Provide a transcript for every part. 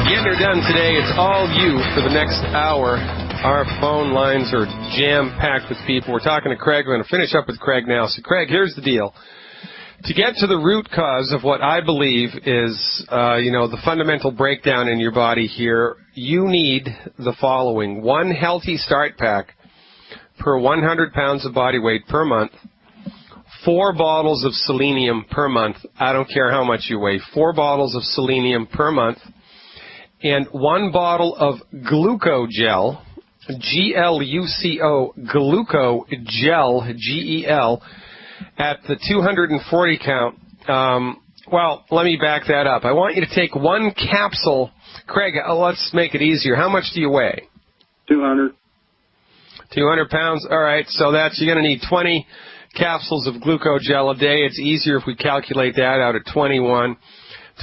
Getting her done today. It's all you for the next hour. Our phone lines are jam-packed with people. We're talking to Craig. We're going to finish up with Craig now. So, Craig, here's the deal. To get to the root cause of what I believe is, the fundamental breakdown in your body here, you need the following. 1 healthy start pack per 100 pounds of body weight per month. 4 bottles of selenium per month. I don't care how much you weigh. 4 bottles of selenium per month. And 1 bottle of glucogel, G-L-U-C-O, glucogel, G-E-L, at the 240 count. Let me back that up. I want you to take 1 capsule. Craig, let's make it easier. How much do you weigh? 200. 200 pounds. All right, so you're going to need 20 capsules of glucogel a day. It's easier if we calculate that out at 21.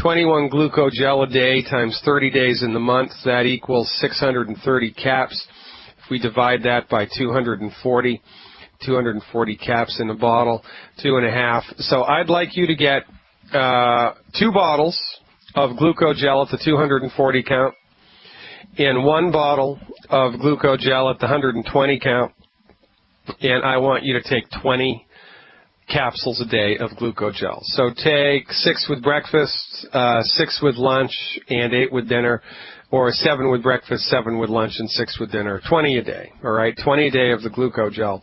21 glucogel a day times 30 days in the month, that equals 630 caps. If we divide that by 240 caps in a bottle, 2.5. So I'd like you to get 2 bottles of glucogel at the 240 count and 1 bottle of glucogel at the 120 count. And I want you to take 20 capsules a day of glucogel. So take 6 with breakfast, 6 with lunch, and 8 with dinner, or 7 with breakfast, 7 with lunch, and 6 with dinner. 20 a day, all right? 20 a day of the glucogel.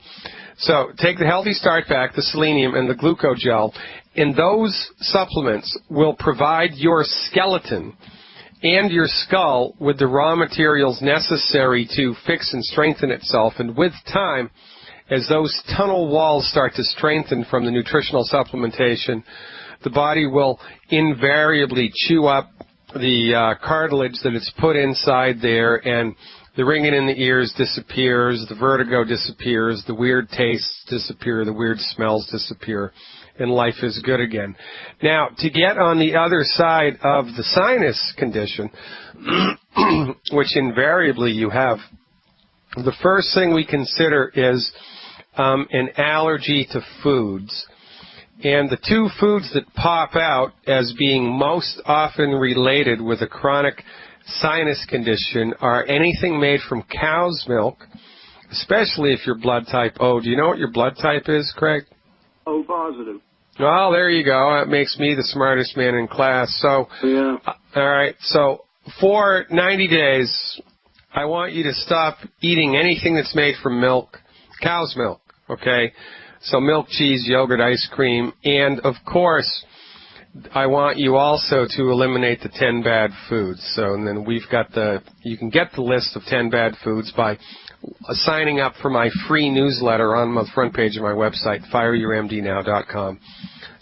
So take the Healthy Start Pack, the selenium, and the glucogel, and those supplements will provide your skeleton and your skull with the raw materials necessary to fix and strengthen itself. And with time, as those tunnel walls start to strengthen from the nutritional supplementation, the body will invariably chew up the cartilage that it's put inside there, and the ringing in the ears disappears, the vertigo disappears, the weird tastes disappear, the weird smells disappear, and life is good again. Now, to get on the other side of the sinus condition, which invariably you have, the first thing we consider is an allergy to foods. And the 2 foods that pop out as being most often related with a chronic sinus condition are anything made from cow's milk, especially if you're blood type O. Do you know what your blood type is, Craig? O positive. Well, there you go. That makes me the smartest man in class. So, yeah. All right. So for 90 days, I want you to stop eating anything that's made from milk, cow's milk, okay? So milk, cheese, yogurt, ice cream, and, of course, I want you also to eliminate the 10 bad foods. So, and then we've got you can get the list of 10 bad foods by signing up for my free newsletter on the front page of my website, fireyourmdnow.com.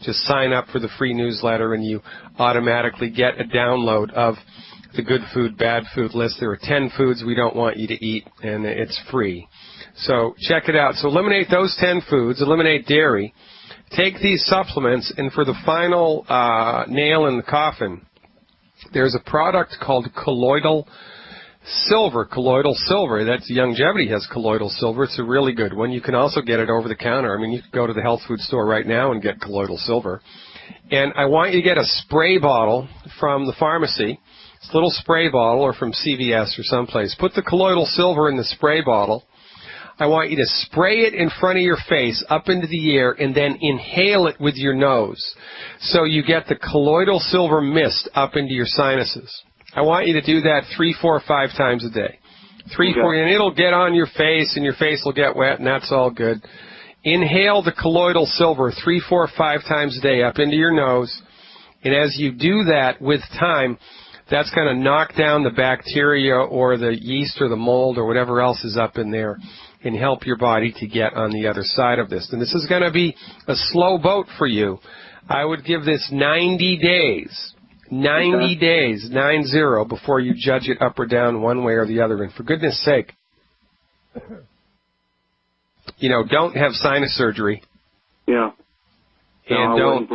Just sign up for the free newsletter and you automatically get a download of the good food, bad food list. There are 10 foods we don't want you to eat, and it's free. So check it out. So eliminate those 10 foods, eliminate dairy, take these supplements, and for the final nail in the coffin, there's a product called colloidal silver. Colloidal silver, that's Longevity has colloidal silver. It's a really good one. You can also get it over the counter. I mean, you can go to the health food store right now and get colloidal silver. And I want you to get a spray bottle from the pharmacy. It's a little spray bottle, or from CVS or someplace. Put the colloidal silver in the spray bottle. I want you to spray it in front of your face up into the air and then inhale it with your nose so you get the colloidal silver mist up into your sinuses. I want you to do that 3, 4, 5 times a day. 3, 4, and it'll get on your face and your face will get wet, and that's all good. Inhale the colloidal silver 3, 4, 5 times a day up into your nose, and as you do that with time, that's going to knock down the bacteria or the yeast or the mold or whatever else is up in there and help your body to get on the other side of this. And this is going to be a slow boat for you. I would give this 90 days, 90 days, 90, before you judge it up or down one way or the other. And for goodness sake, don't have sinus surgery. Yeah. And don't,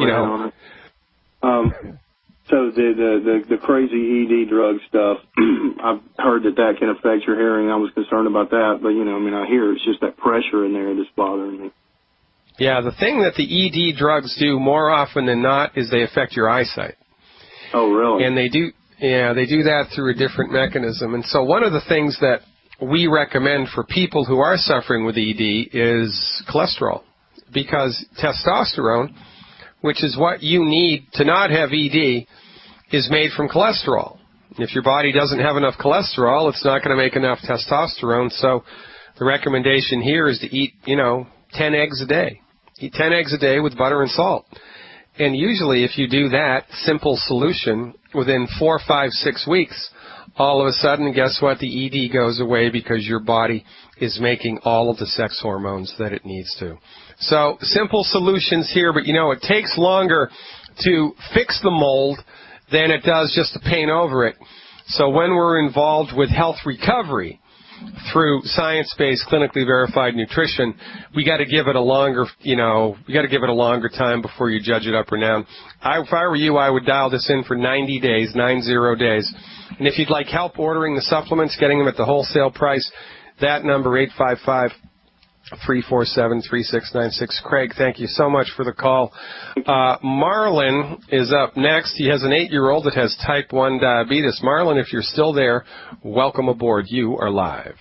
So the crazy ED drug stuff, I've heard that can affect your hearing. I was concerned about that, but, I hear it's just that pressure in there that's bothering me. Yeah, the thing that the ED drugs do more often than not is they affect your eyesight. Oh, really? And they do, Yeah, they do that through a different mechanism. And so one of the things that we recommend for people who are suffering with ED is cholesterol, because testosterone, which is what you need to not have ED, is made from cholesterol. If your body doesn't have enough cholesterol, it's not going to make enough testosterone. So the recommendation here is to eat, 10 eggs a day. Eat 10 eggs a day with butter and salt. And usually if you do that simple solution, within 4, 5, 6 weeks, all of a sudden, guess what? The ED goes away because your body is making all of the sex hormones that it needs to. So simple solutions here, but it takes longer to fix the mold than it does just to paint over it. So when we're involved with health recovery through science-based, clinically verified nutrition, we got to give it a longer, time before you judge it up or down. If I were you, I would dial this in for 90 days, 90 days. And if you'd like help ordering the supplements, getting them at the wholesale price, that number, 855-347-3696. Craig, thank you so much for the call. Marlon is up next. He has an 8-year-old that has type 1 diabetes. Marlon, if you're still there, welcome aboard. You are live.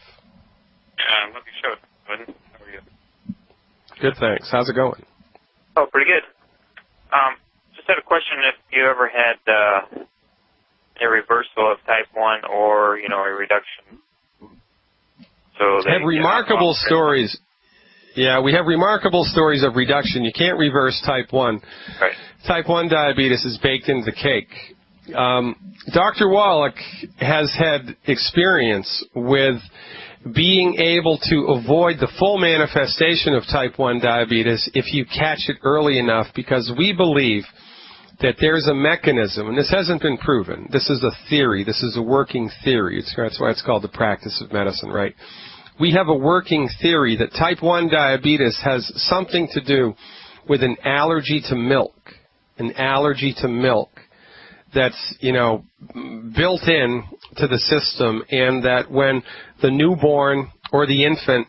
Yeah, love your show. Glidden. How are you? Good, thanks. How's it going? Oh, pretty good. Just had a question if you ever had a reversal of type 1 or, a reduction. So they have remarkable stories. Yeah, we have remarkable stories of reduction. You can't reverse type 1. Right. Type 1 diabetes is baked into the cake. Dr. Wallach has had experience with being able to avoid the full manifestation of type 1 diabetes if you catch it early enough, because we believe that there's a mechanism, and this hasn't been proven. This is a theory. This is a working theory. That's why it's called the practice of medicine, right? We have a working theory that type 1 diabetes has something to do with an allergy to milk. An allergy to milk that's, built in to the system, and that when the newborn or the infant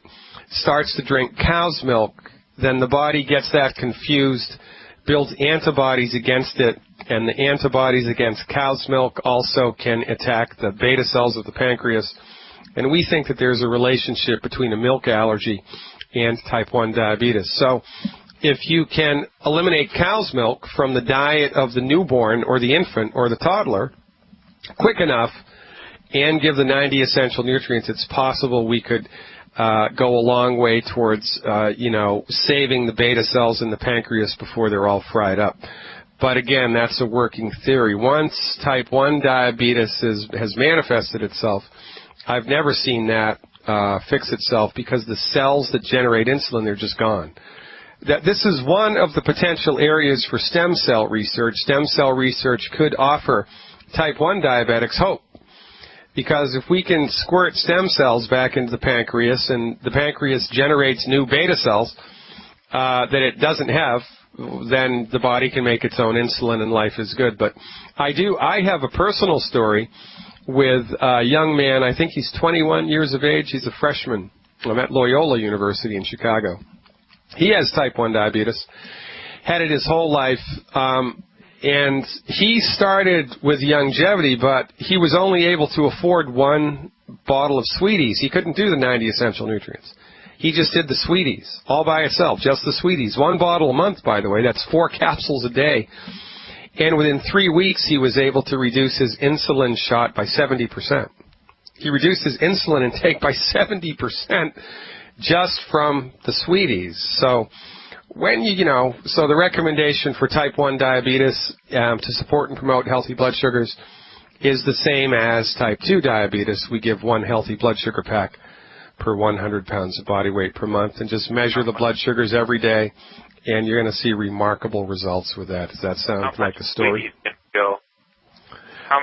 starts to drink cow's milk, then the body gets that confused, builds antibodies against it, and the antibodies against cow's milk also can attack the beta cells of the pancreas. And we think that there's a relationship between a milk allergy and type 1 diabetes. So if you can eliminate cow's milk from the diet of the newborn or the infant or the toddler quick enough and give the 90 essential nutrients, it's possible we could go a long way towards, saving the beta cells in the pancreas before they're all fried up. But again, that's a working theory. Once type 1 diabetes has manifested itself, I've never seen that fix itself, because the cells that generate insulin, they're just gone. This is one of the potential areas for stem cell research. Stem cell research could offer type 1 diabetics hope, because if we can squirt stem cells back into the pancreas and the pancreas generates new beta cells that it doesn't have, then the body can make its own insulin and life is good. But I have a personal story with a young man. I think he's 21 years of age. He's a freshman. I'm at Loyola University in Chicago. He has type 1 diabetes, had it his whole life, and he started with longevity, but he was only able to afford one bottle of Sweeties. He couldn't do the 90 essential nutrients. He just did the Sweeties all by itself, just the Sweeties. One bottle a month, by the way. That's 4 capsules a day. And within 3 weeks, he was able to reduce his insulin shot by 70%. He reduced his insulin intake by 70% just from the Sweeties. So when so the recommendation for type 1 diabetes to support and promote healthy blood sugars is the same as type 2 diabetes. We give 1 healthy blood sugar pack per 100 pounds of body weight per month, and just measure the blood sugars every day, and you're going to see remarkable results with that. Does that sound like a story?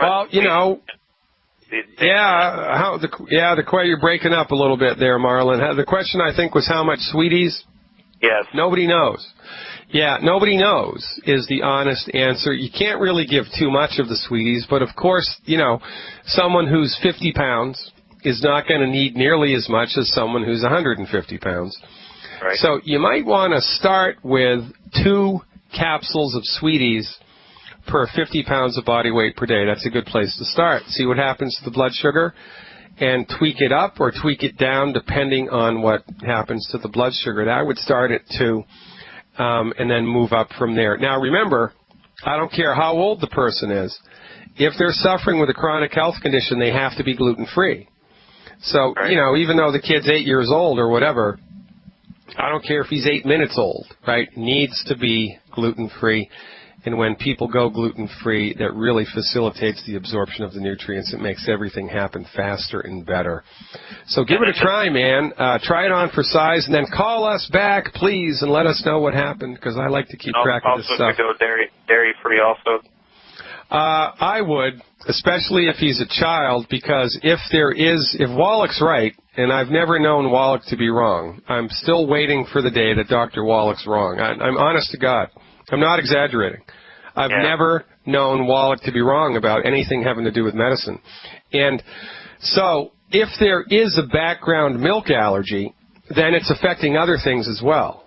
Well, you're breaking up a little bit there, Marlon. The question, I think, was how much Sweeties? Yes. Nobody knows. Yeah, nobody knows is the honest answer. You can't really give too much of the Sweeties, but of course, someone who's 50 pounds is not going to need nearly as much as someone who's 150 pounds. Right. So you might want to start with 2 capsules of Sweeties per 50 pounds of body weight per day. That's a good place to start. See what happens to the blood sugar and tweak it up or tweak it down depending on what happens to the blood sugar. I would start at 2 and then move up from there. Now remember, I don't care how old the person is. If they're suffering with a chronic health condition, they have to be gluten-free. So, you know, even though the kid's 8 years old or whatever, I don't care if he's 8 minutes old, right? Needs to be gluten-free. And when people go gluten-free, that really facilitates the absorption of the nutrients. It makes everything happen faster and better. So give it a try, man. Try it on for size, and then call us back, please, and let us know what happened, because I like to keep track of this stuff. Also, to go dairy-free also. I would, especially if he's a child, because if Wallach's right, and I've never known Wallach to be wrong, I'm still waiting for the day that Dr. Wallach's wrong. I'm honest to God. I'm not exaggerating. I've never known Wallach to be wrong about anything having to do with medicine. And so if there is a background milk allergy, then it's affecting other things as well.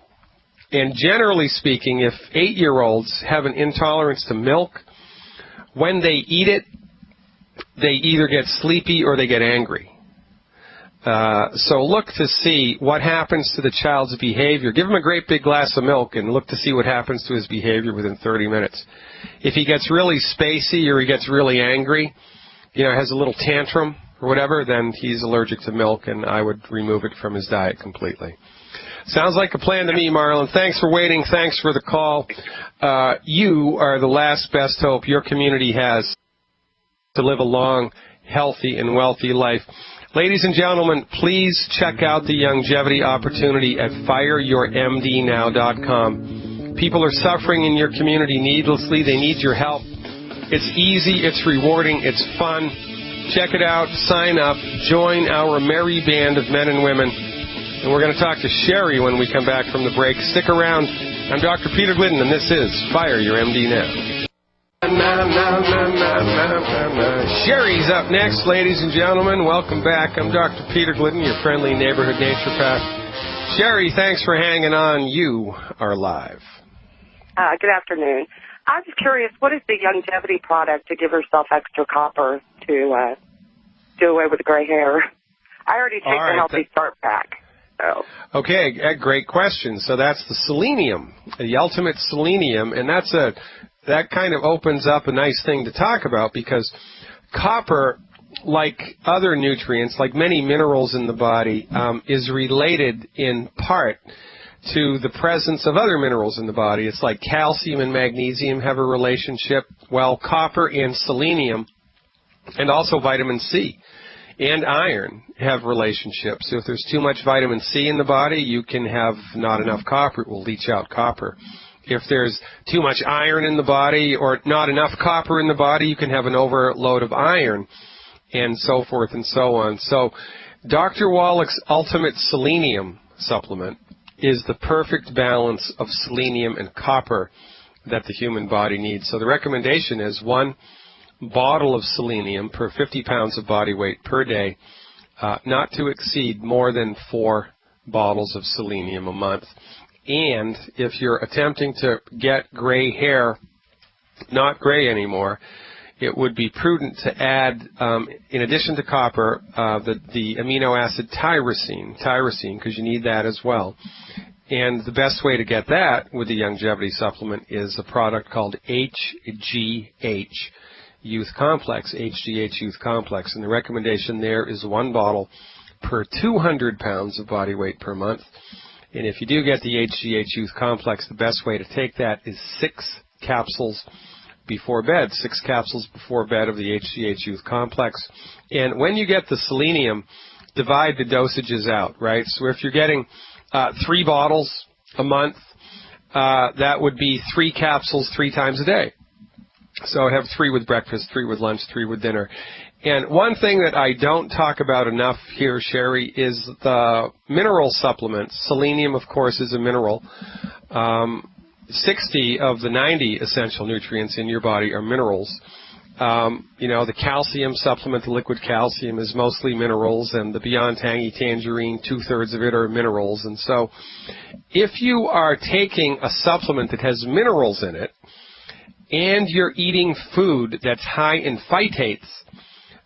And generally speaking, if 8-year-olds have an intolerance to milk, when they eat it, they either get sleepy or they get angry. So look to see what happens to the child's behavior. Give him a great big glass of milk and look to see what happens to his behavior within 30 minutes. If he gets really spacey or he gets really angry, you know, has a little tantrum or whatever, then he's allergic to milk, and I would remove it from his diet completely. Sounds like a plan to me, Marlon. Thanks for waiting. Thanks for the call. You are the last best hope your community has to live a long, healthy, and wealthy life. Ladies and gentlemen, please check out the longevity opportunity at fireyourmdnow.com. People are suffering in your community needlessly. They need your help. It's easy. It's rewarding. It's fun. Check it out. Sign up. Join our merry band of men and women. And we're going to talk to Sherry when we come back from the break. Stick around. I'm Dr. Peter Glidden, and this is Fire Your MD Now. Sherry's up next, ladies and gentlemen. Welcome back. I'm Dr. Peter Glidden, your friendly neighborhood naturopath. Sherry, thanks for hanging on. You are live. Good afternoon. I was curious, what is the longevity product to give herself extra copper to do away with the gray hair? I already take the Healthy Start Pack. So. Okay, great question. So that's the selenium, the ultimate selenium, and that kind of opens up a nice thing to talk about, because copper, like other nutrients, like many minerals in the body, is related in part to the presence of other minerals in the body. It's like calcium and magnesium have a relationship. Well, copper and selenium, and also vitamin C and iron have relationships. So if there's too much vitamin C in the body, you can have not enough copper. It will leach out copper. If there's too much iron in the body or not enough copper in the body, you can have an overload of iron, and so forth and so on. So Dr. Wallach's Ultimate Selenium supplement is the perfect balance of selenium and copper that the human body needs. So the recommendation is 1 bottle of selenium per 50 pounds of body weight per day, not to exceed more than 4 bottles of selenium a month. And if you're attempting to get gray hair, not gray anymore, it would be prudent to add, in addition to copper, the amino acid tyrosine, because you need that as well. And the best way to get that with the longevity supplement is a product called HGH Youth Complex, HGH Youth Complex. And the recommendation there is 1 bottle per 200 pounds of body weight per month. And if you do get the HGH Youth Complex, the best way to take that is 6 capsules before bed, 6 capsules before bed of the HGH Youth Complex. And when you get the selenium, divide the dosages out, right? So if you're getting 3 bottles a month, that would be 3 capsules 3 times a day. So have 3 with breakfast, 3 with lunch, 3 with dinner. And one thing that I don't talk about enough here, Sherry, is the mineral supplements. Selenium, of course, is a mineral. 60 of the 90 essential nutrients in your body are minerals. The calcium supplement, the liquid calcium, is mostly minerals, and the Beyond Tangy Tangerine, 2/3 of it are minerals. And so if you are taking a supplement that has minerals in it, and you're eating food that's high in phytates,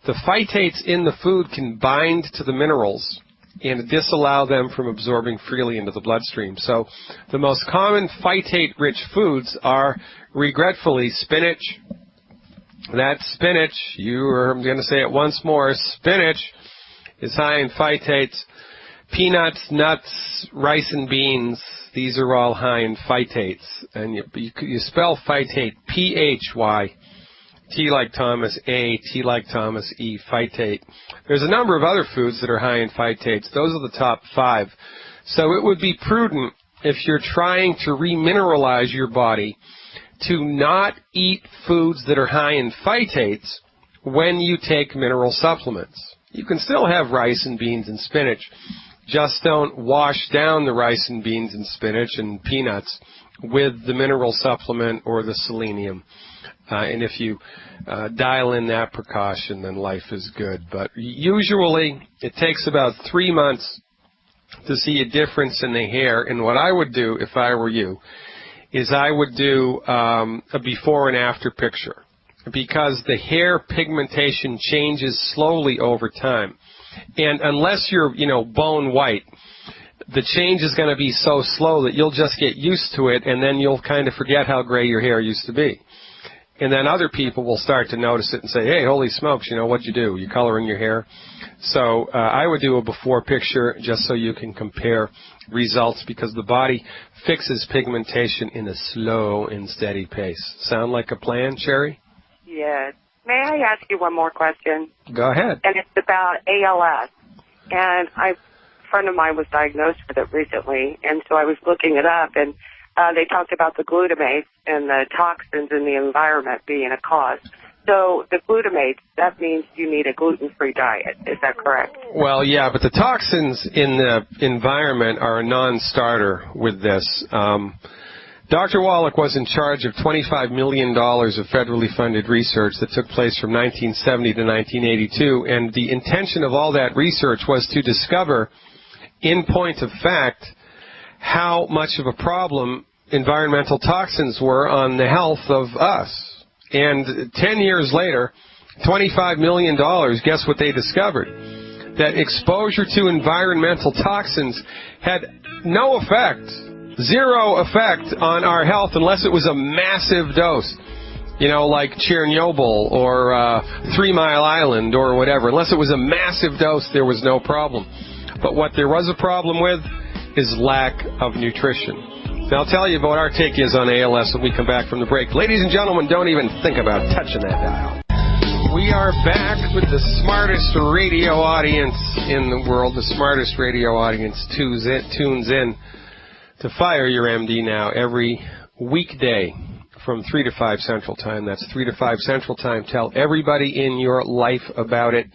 the phytates in the food can bind to the minerals and disallow them from absorbing freely into the bloodstream. So the most common phytate-rich foods are, regretfully, spinach. That spinach, I'm going to say it once more, spinach is high in phytates. Peanuts, nuts, rice and beans, these are all high in phytates. And you spell phytate P-H-Y. T like Thomas, A, T like Thomas, E, phytate. There's a number of other foods that are high in phytates. Those are the top 5. So it would be prudent, if you're trying to remineralize your body, to not eat foods that are high in phytates when you take mineral supplements. You can still have rice and beans and spinach. Just don't wash down the rice and beans and spinach and peanuts with the mineral supplement or the selenium. And if you dial in that precaution, then life is good. But usually it takes about 3 months to see a difference in the hair. And what I would do, if I were you, is I would do a before and after picture, because the hair pigmentation changes slowly over time. And unless you're, bone white, the change is going to be so slow that you'll just get used to it, and then you'll kind of forget how gray your hair used to be. And then other people will start to notice it and say, hey, holy smokes, what'd you do? You coloring your hair? So I would do a before picture just so you can compare results, because the body fixes pigmentation in a slow and steady pace. Sound like a plan, Sherry? Yes. May I ask you one more question? Go ahead. And it's about ALS. And a friend of mine was diagnosed with it recently, and so I was looking it up, and they talked about the glutamates and the toxins in the environment being a cause. So the glutamates, that means you need a gluten-free diet. Is that correct? Well, yeah, but the toxins in the environment are a non-starter with this. Dr. Wallach was in charge of $25 million of federally funded research that took place from 1970 to 1982, and the intention of all that research was to discover, in point of fact, how much of a problem environmental toxins were on the health of us. And 10 years later, $25 million, guess what they discovered? That exposure to environmental toxins had no effect, zero effect on our health unless it was a massive dose. Like Chernobyl or 3 Mile Island or whatever. Unless it was a massive dose, there was no problem. But what there was a problem with is lack of nutrition. Now, I'll tell you what our take is on ALS when we come back from the break. Ladies and gentlemen, don't even think about touching that dial. We are back with the smartest radio audience in the world. The smartest radio audience tunes in to Fire Your MD Now every weekday from 3 to 5 Central Time. That's 3 to 5 Central Time. Tell everybody in your life about it.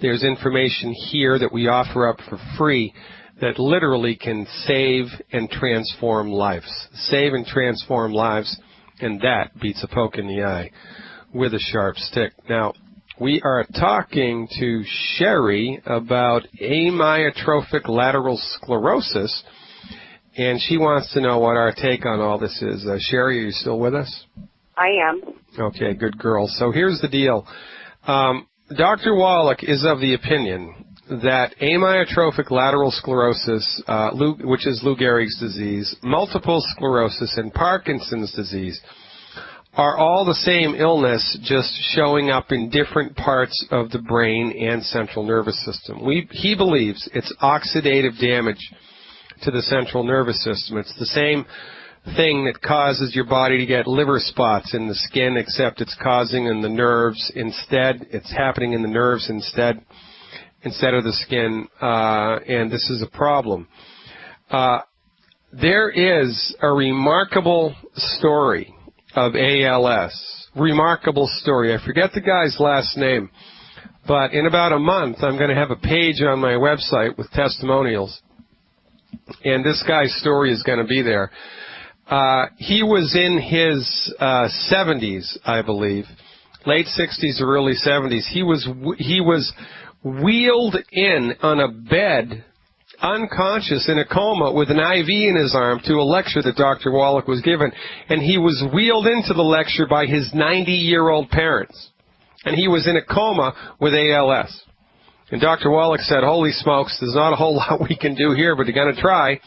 There's information here that we offer up for free that literally can save and transform lives. Save and transform lives, and that beats a poke in the eye with a sharp stick. Now, we are talking to Sherry about amyotrophic lateral sclerosis, and she wants to know what our take on all this is. Sherry, are you still with us? I am. Okay, good girl. So here's the deal. Dr. Wallach is of the opinion that amyotrophic lateral sclerosis, which is Lou Gehrig's disease, multiple sclerosis, and Parkinson's disease are all the same illness, just showing up in different parts of the brain and central nervous system. He believes it's oxidative damage to the central nervous system. It's the same thing that causes your body to get liver spots in the skin, except it's causing in the nerves instead. It's happening in the nerves instead of the skin, and this is a problem. There is a remarkable story of ALS. Remarkable story. I forget the guy's last name, but in about a month I'm going to have a page on my website with testimonials, and this guy's story is going to be there. He was in his 70s, I believe, late 60s or early 70s. He was wheeled in on a bed unconscious in a coma with an IV in his arm to a lecture that Dr. Wallach was given, and he was wheeled into the lecture by his 90-year-old parents, and he was in a coma with ALS. And Dr. Wallach said, holy smokes, there's not a whole lot we can do here, but they're going to try.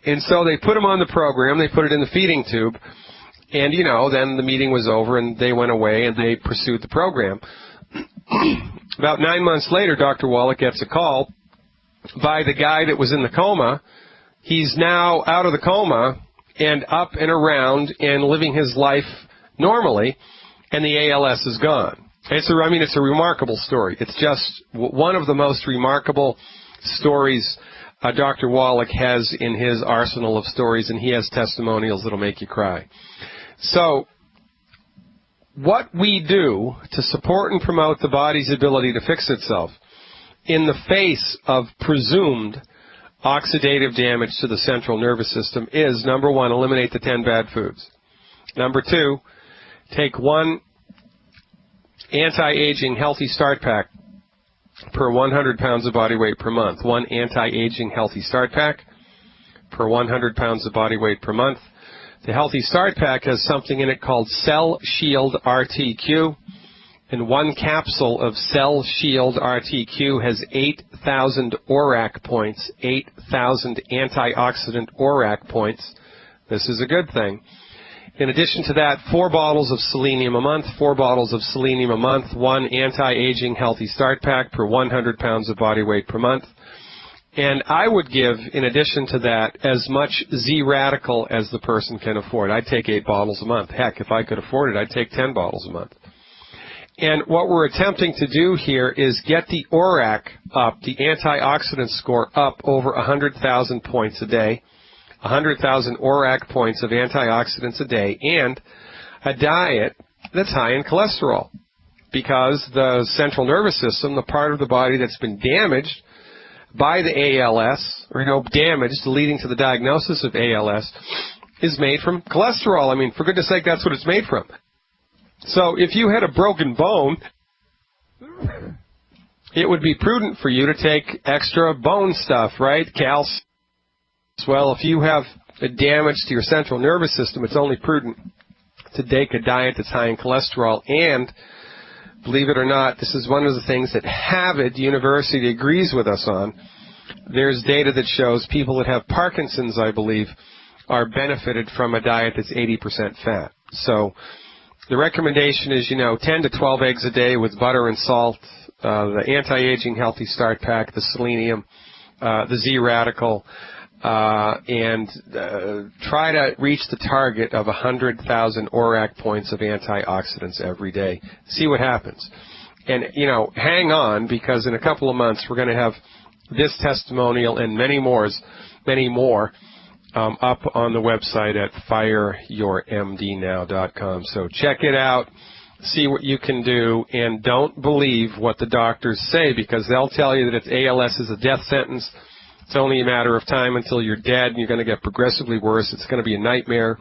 And so they put him on the program, they put it in the feeding tube, and, you know, then the meeting was over and they went away and they pursued the program. About 9 months later, Dr. Wallach gets a call by the guy that was in the coma. He's now out of the coma and up and around and living his life normally, and the ALS is gone. It's a remarkable story. It's just one of the most remarkable stories Dr. Wallach has in his arsenal of stories, and he has testimonials that'll make you cry. So, what we do to support and promote the body's ability to fix itself in the face of presumed oxidative damage to the central nervous system is, number one, eliminate the 10 bad foods. Number two, take one anti-aging healthy start pack per 100 pounds of body weight per month. One anti-aging healthy start pack per 100 pounds of body weight per month. The healthy start pack has something in it called Cell Shield RTQ, and one capsule of Cell Shield RTQ has 8,000 ORAC points, 8,000 antioxidant ORAC points. This is a good thing. In addition to that, 4 bottles of selenium a month, 4 bottles of selenium a month, one anti-aging healthy start pack per 100 pounds of body weight per month. And I would give, in addition to that, as much Z-Radical as the person can afford. I'd take 8 bottles a month. Heck, if I could afford it, I'd take 10 bottles a month. And what we're attempting to do here is get the ORAC up, the antioxidant score up over 100,000 points a day, 100,000 ORAC points of antioxidants a day, and a diet that's high in cholesterol. Because the central nervous system, the part of the body that's been damaged by the ALS, or, damaged leading to the diagnosis of ALS, is made from cholesterol. I mean, for goodness sake, that's what it's made from. So if you had a broken bone, it would be prudent for you to take extra bone stuff, right? Calcium. Well, if you have a damage to your central nervous system, it's only prudent to take a diet that's high in cholesterol. And, believe it or not, this is one of the things that Harvard University agrees with us on. There's data that shows people that have Parkinson's, I believe, are benefited from a diet that's 80% fat. So the recommendation is, 10 to 12 eggs a day with butter and salt, the anti-aging healthy start pack, the selenium, the Z-Radical, and try to reach the target of 100,000 ORAC points of antioxidants every day. See what happens. And, hang on, because in a couple of months we're going to have this testimonial and many more up on the website at fireyourmdnow.com. So check it out, see what you can do, and don't believe what the doctors say, because they'll tell you that if ALS is a death sentence, it's only a matter of time until you're dead and you're going to get progressively worse. It's going to be a nightmare.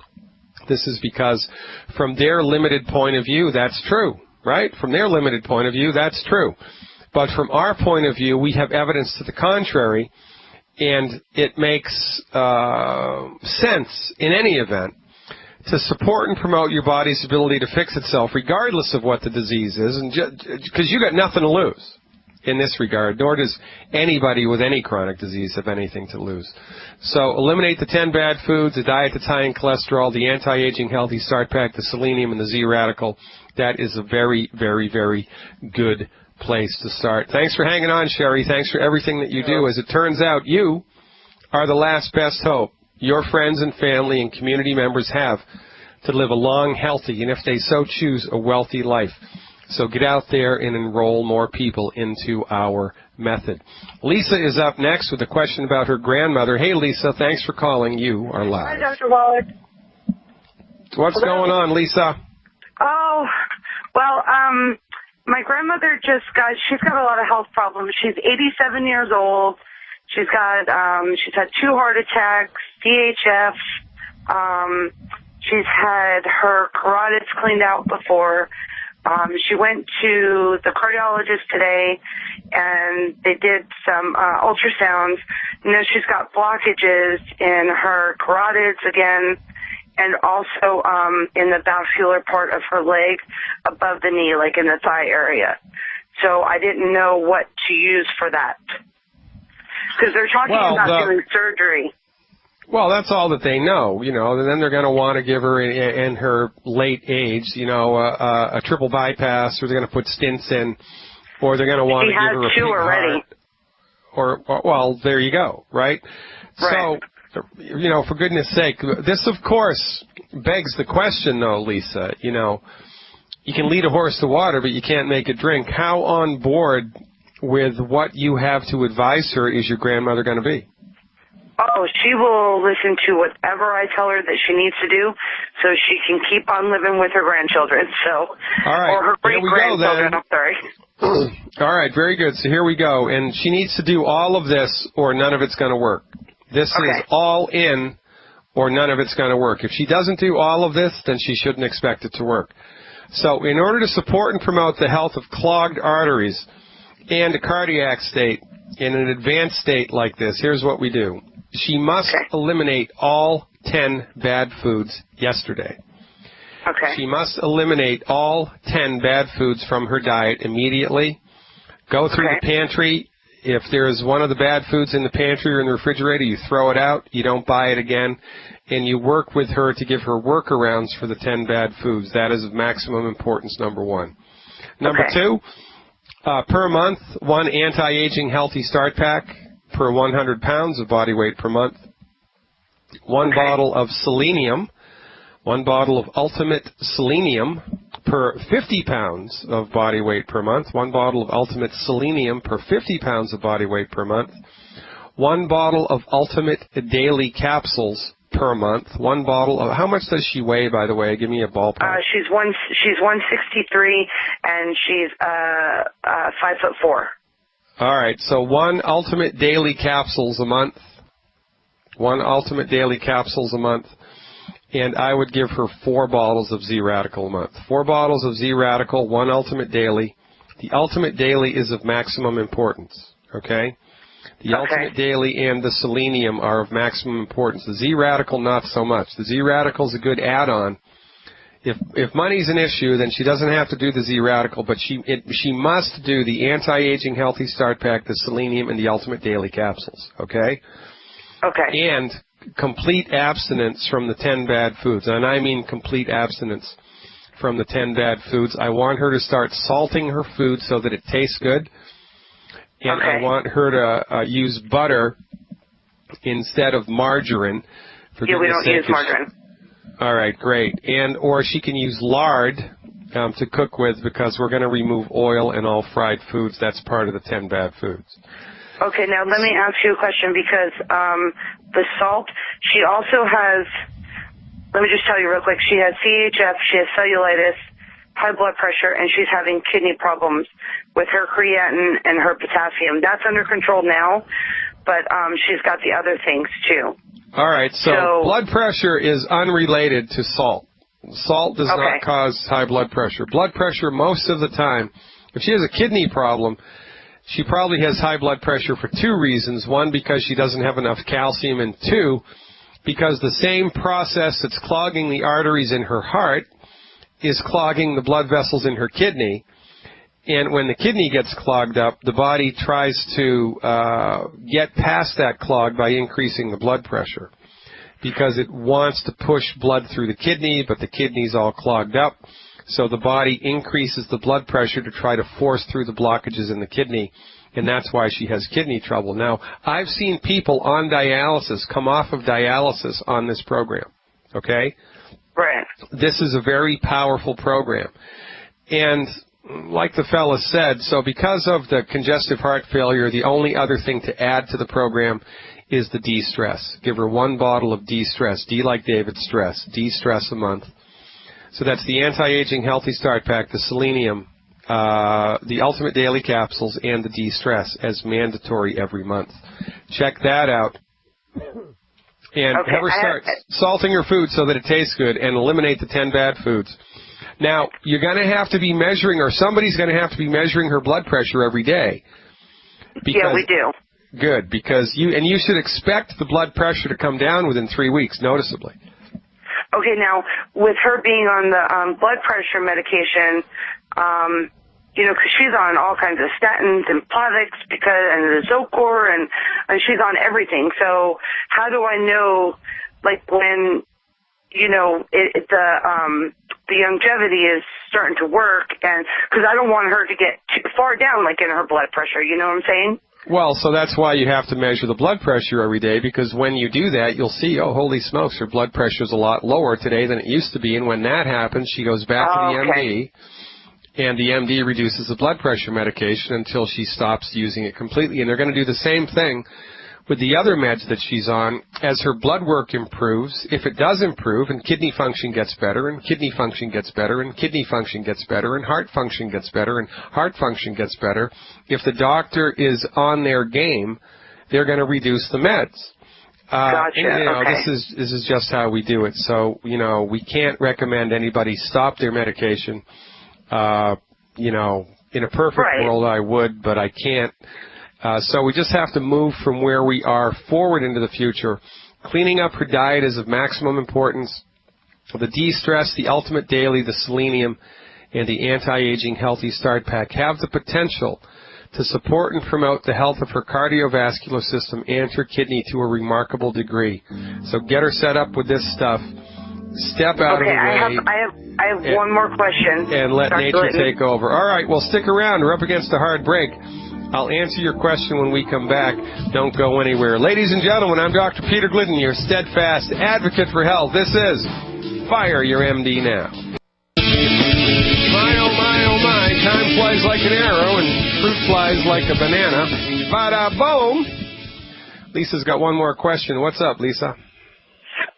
This is because from their limited point of view, that's true, right? From their limited point of view, that's true. But from our point of view, we have evidence to the contrary, and it makes sense in any event to support and promote your body's ability to fix itself regardless of what the disease is, and because you got nothing to lose in this regard, nor does anybody with any chronic disease have anything to lose. So eliminate the 10 bad foods, the diet that's high in cholesterol, the anti-aging healthy start pack, the selenium, and the Z-Radical. That is a very, very, very good place to start. Thanks for hanging on, Sherry. Thanks for everything that you do. As it turns out, you are the last best hope your friends and family and community members have to live a long, healthy, and if they so choose, a wealthy life. So get out there and enroll more people into our method. Lisa is up next with a question about her grandmother. Hey, Lisa, thanks for calling. You are live. Hi, Dr. Wallach. What's going on, Lisa? Oh, well, my grandmother she's got a lot of health problems. She's 87 years old. She's had 2 heart attacks, CHF. She's had her carotids cleaned out before. She went to the cardiologist today, and they did some ultrasounds. No, she's got blockages in her carotids again, and also in the vascular part of her leg above the knee, like in the thigh area. So I didn't know what to use for that. Because they're talking about doing surgery. Well, that's all that they know, and then they're going to want to give her, in her late age, a triple bypass, or they're going to put stents in, or they're going to want to give her a pig already. Heart. Well, there you go, right? So, for goodness sake, this, of course, begs the question, though, Lisa, you can lead a horse to water, but you can't make it drink. How on board with what you have to advise her is your grandmother going to be? Oh, she will listen to whatever I tell her that she needs to do so she can keep on living with her grandchildren. So, all right. Or her great-grandchildren, I'm sorry. All right, very good. So here we go. And she needs to do all of this or none of it's going to work. This is all in or none of it's going to work. If she doesn't do all of this, then she shouldn't expect it to work. So in order to support and promote the health of clogged arteries and a cardiac state in an advanced state like this, here's what we do. She must eliminate all 10 bad foods yesterday. Okay. She must eliminate all 10 bad foods from her diet immediately. Go through the pantry. If there's one of the bad foods in the pantry or in the refrigerator, you throw it out. You don't buy it again. And you work with her to give her workarounds for the 10 bad foods. That is of maximum importance, number one. Number two, per month, one anti-aging healthy start pack per 100 pounds of body weight per month. One bottle of selenium. One bottle of Ultimate Selenium per 50 pounds of body weight per month. One bottle of Ultimate Selenium per 50 pounds of body weight per month. One bottle of Ultimate Daily Capsules per month. One bottle of, how much does she weigh, by the way? Give me a ballpark. She's 163 and she's 5'4". All right, so one Ultimate Daily Capsules a month. One Ultimate Daily Capsules a month. And I would give her 4 bottles of Z-Radical a month. 4 bottles of Z-Radical, 1 Ultimate Daily. The Ultimate Daily is of maximum importance, okay? The Ultimate Daily and the Selenium are of maximum importance. The Z-Radical, not so much. The Z-Radical is a good add-on. If money's an issue, then she doesn't have to do the Z-Radical, but she must do the Anti-Aging Healthy Start Pack, the Selenium, and the Ultimate Daily Capsules, okay? Okay. And complete abstinence from the 10 bad foods. And I mean complete abstinence from the 10 bad foods. I want her to start salting her food so that it tastes good. And I want her to use butter instead of margarine. We don't use margarine. All right, great. Or she can use lard to cook with, because we're going to remove oil and all fried foods. That's part of the 10 bad foods. Okay, now let me ask you a question, because the salt, she also has, let me just tell you real quick, she has CHF, she has cellulitis, high blood pressure, and she's having kidney problems with her creatinine and her potassium. That's under control now, but she's got the other things too. All right, so blood pressure is unrelated to salt. Salt does not cause high blood pressure. Blood pressure, most of the time, if she has a kidney problem, she probably has high blood pressure for 2 reasons. 1, because she doesn't have enough calcium, and 2, because the same process that's clogging the arteries in her heart is clogging the blood vessels in her kidney. And when the kidney gets clogged up, the body tries to get past that clog by increasing the blood pressure, because it wants to push blood through the kidney, but the kidney's all clogged up. So the body increases the blood pressure to try to force through the blockages in the kidney, and that's why she has kidney trouble. Now, I've seen people on dialysis come off of dialysis on this program, okay? Right. This is a very powerful program. And like the fella said, so because of the congestive heart failure, the only other thing to add to the program is the D-Stress. Give her 1 bottle of D-Stress, D like David Stress, D-Stress a month. So that's the Anti-Aging Healthy Start Pack, the Selenium, the Ultimate Daily Capsules, and the D-Stress as mandatory every month. Check that out. And have her start salting her food so that it tastes good, and eliminate the 10 bad foods. Now, you're going to have to be measuring, or somebody's going to have to be measuring her blood pressure every day. Yeah, we do. good, because you should expect the blood pressure to come down within 3 weeks, noticeably. Okay, now, with her being on the blood pressure medication, because she's on all kinds of statins and Plavix and the Zocor, and she's on everything. So how do I know, like, when, the longevity is starting to work, and because I don't want her to get too far down, like, in her blood pressure, you know what I'm saying? Well, so that's why you have to measure the blood pressure every day, because when you do that, you'll see, oh, holy smokes, her blood pressure is a lot lower today than it used to be. And when that happens, she goes back to the MD, and the MD reduces the blood pressure medication until she stops using it completely. And they're going to do the same thing with the other meds that she's on. As her blood work improves, if it does improve, and kidney function gets better, and kidney function gets better, and kidney function gets better, and heart function gets better, and heart function gets better, if the doctor is on their game, they're going to reduce the meds. Gotcha. Okay. This is just how we do it. So, we can't recommend anybody stop their medication. In a perfect world I would, but I can't. So we just have to move from where we are forward into the future. Cleaning up her diet is of maximum importance. The de-stress, the ultimate daily, the selenium, and the anti-aging healthy start pack have the potential to support and promote the health of her cardiovascular system and her kidney to a remarkable degree. So get her set up with this stuff. Step out of the way. I have one more question. And let nature take over. All right, well, stick around. We're up against a hard break. I'll answer your question when we come back. Don't go anywhere. Ladies and gentlemen, I'm Dr. Peter Glidden, your steadfast advocate for health. This is Fire Your MD Now. My, oh my, oh my, time flies like an arrow and fruit flies like a banana. Bada boom! Lisa's got one more question. What's up, Lisa?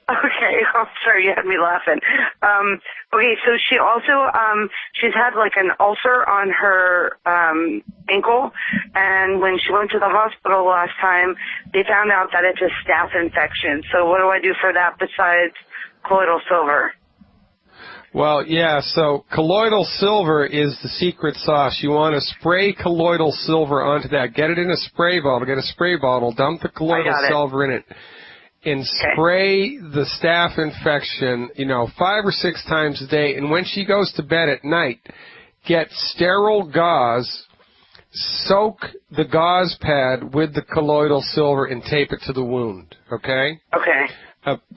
Okay, I'm sorry, you had me laughing. Okay, so she also, she's had like an ulcer on her ankle, and when she went to the hospital last time, they found out that it's a staph infection. So what do I do for that besides colloidal silver? Well, yeah, so colloidal silver is the secret sauce. You want to spray colloidal silver onto that. Get it in a spray bottle. Get a spray bottle. Dump the colloidal silver in it. And spray the staph infection, 5 or 6 times a day. And when she goes to bed at night, get sterile gauze, soak the gauze pad with the colloidal silver, and tape it to the wound, okay? Okay.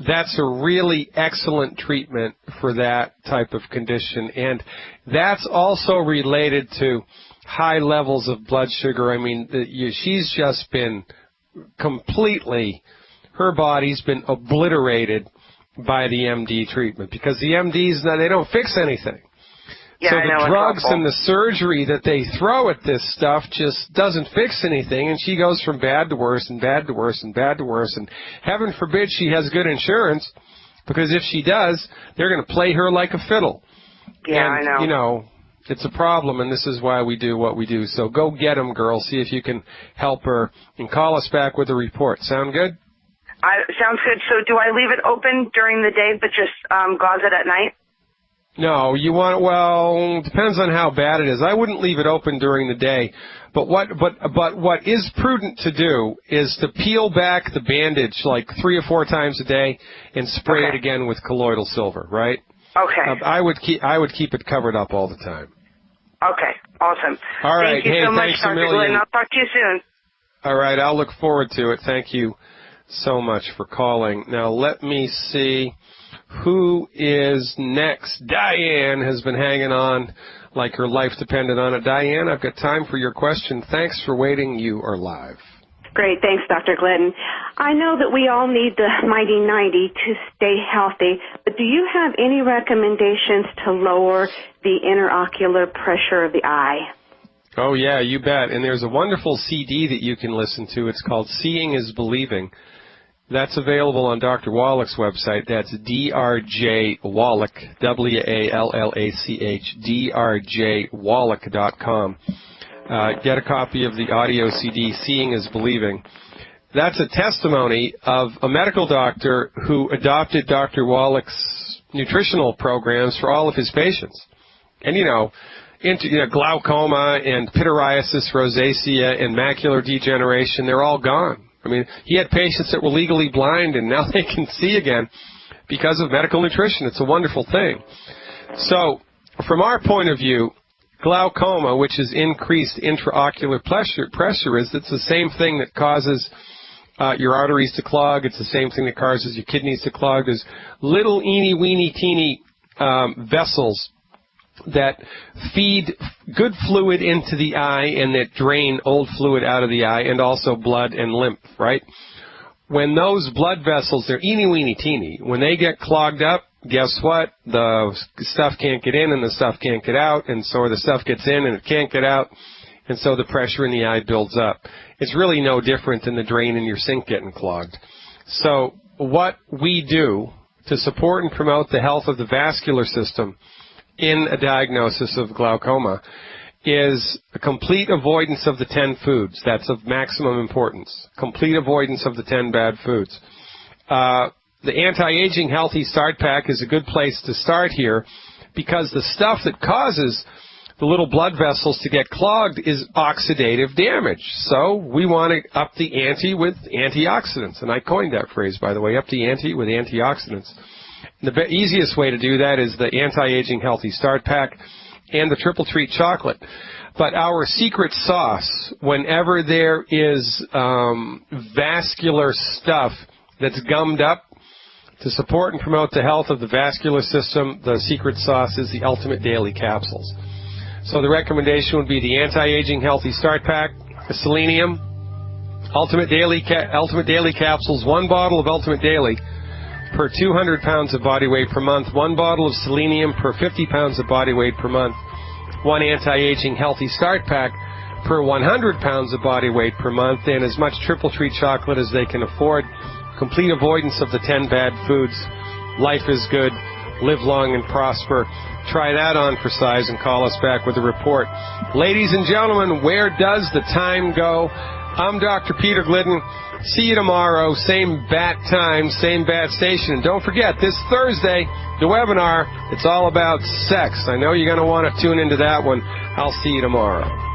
That's a really excellent treatment for that type of condition. And that's also related to high levels of blood sugar. I mean, she's just been completely... Her body's been obliterated by the MD treatment because the MDs, they don't fix anything. Yeah, so I know, the drugs and the surgery that they throw at this stuff just doesn't fix anything, and she goes from bad to worse and bad to worse and bad to worse. And heaven forbid she has good insurance, because if she does, they're going to play her like a fiddle. Yeah, and, I know. It's a problem, and this is why we do what we do. So go get them, girl. See if you can help her, and call us back with a report. Sound good? Sounds good. So do I leave it open during the day, but just gauze it at night? No, depends on how bad it is. I wouldn't leave it open during the day. But what is prudent to do is to peel back the bandage like 3 or 4 times a day and spray it again with colloidal silver, right? Okay. I would keep it covered up all the time. Okay. Awesome. All right. Thank you so much, thanks Dr. Glidden. I'll talk to you soon. All right. I'll look forward to it. Thank you so much for calling. Now, let me see who is next. Diane has been hanging on like her life depended on it. Diane, I've got time for your question. Thanks for waiting. You are live. Great. Thanks, Dr. Glidden. I know that we all need the Mighty 90 to stay healthy, but do you have any recommendations to lower the interocular pressure of the eye? Oh, yeah, you bet. And there's a wonderful CD that you can listen to. It's called Seeing is Believing. That's available on Dr. Wallach's website. That's D-R-J Wallach, W-A-L-L-A-C-H, drjwallach.com. Get a copy of the audio CD, Seeing is Believing. That's a testimony of a medical doctor who adopted Dr. Wallach's nutritional programs for all of his patients. And, glaucoma and pityriasis rosacea and macular degeneration, they're all gone. I mean, he had patients that were legally blind, and now they can see again because of medical nutrition. It's a wonderful thing. So, from our point of view, glaucoma, which is increased intraocular pressure, it's the same thing that causes your arteries to clog. It's the same thing that causes your kidneys to clog. There's little teeny vessels that feed good fluid into the eye and that drain old fluid out of the eye, and also blood and lymph, right? When those blood vessels, they're teeny, when they get clogged up, guess what? The stuff can't get in and the stuff can't get out, and so the stuff gets in and it can't get out, and so the pressure in the eye builds up. It's really no different than the drain in your sink getting clogged. So what we do to support and promote the health of the vascular system in a diagnosis of glaucoma is a complete avoidance of the 10 foods. That's of maximum importance. Complete avoidance of the 10 bad foods. The anti-aging healthy start pack is a good place to start here, because the stuff that causes the little blood vessels to get clogged is oxidative damage. So we want to up the ante with antioxidants. And I coined that phrase, by the way, up the ante with antioxidants. The easiest way to do that is the Anti-Aging Healthy Start Pack and the Triple Treat Chocolate. But our secret sauce, whenever there is vascular stuff that's gummed up, to support and promote the health of the vascular system, the secret sauce is the Ultimate Daily Capsules. So the recommendation would be the Anti-Aging Healthy Start Pack, the Selenium, Ultimate Daily Capsules, 1 bottle of Ultimate Daily per 200 pounds of body weight per month, 1 bottle of selenium per 50 pounds of body weight per month, 1 anti-aging healthy start pack per 100 pounds of body weight per month, and as much Triple Treat chocolate as they can afford. Complete avoidance of the 10 bad foods. Life is good. Live long and prosper. Try that on for size and call us back with a report. Ladies and gentlemen, where does the time go? I'm Dr. Peter Glidden. See you tomorrow, same bat time, same bat station. And don't forget, this Thursday, the webinar, it's all about sex. I know you're going to want to tune into that one. I'll see you tomorrow.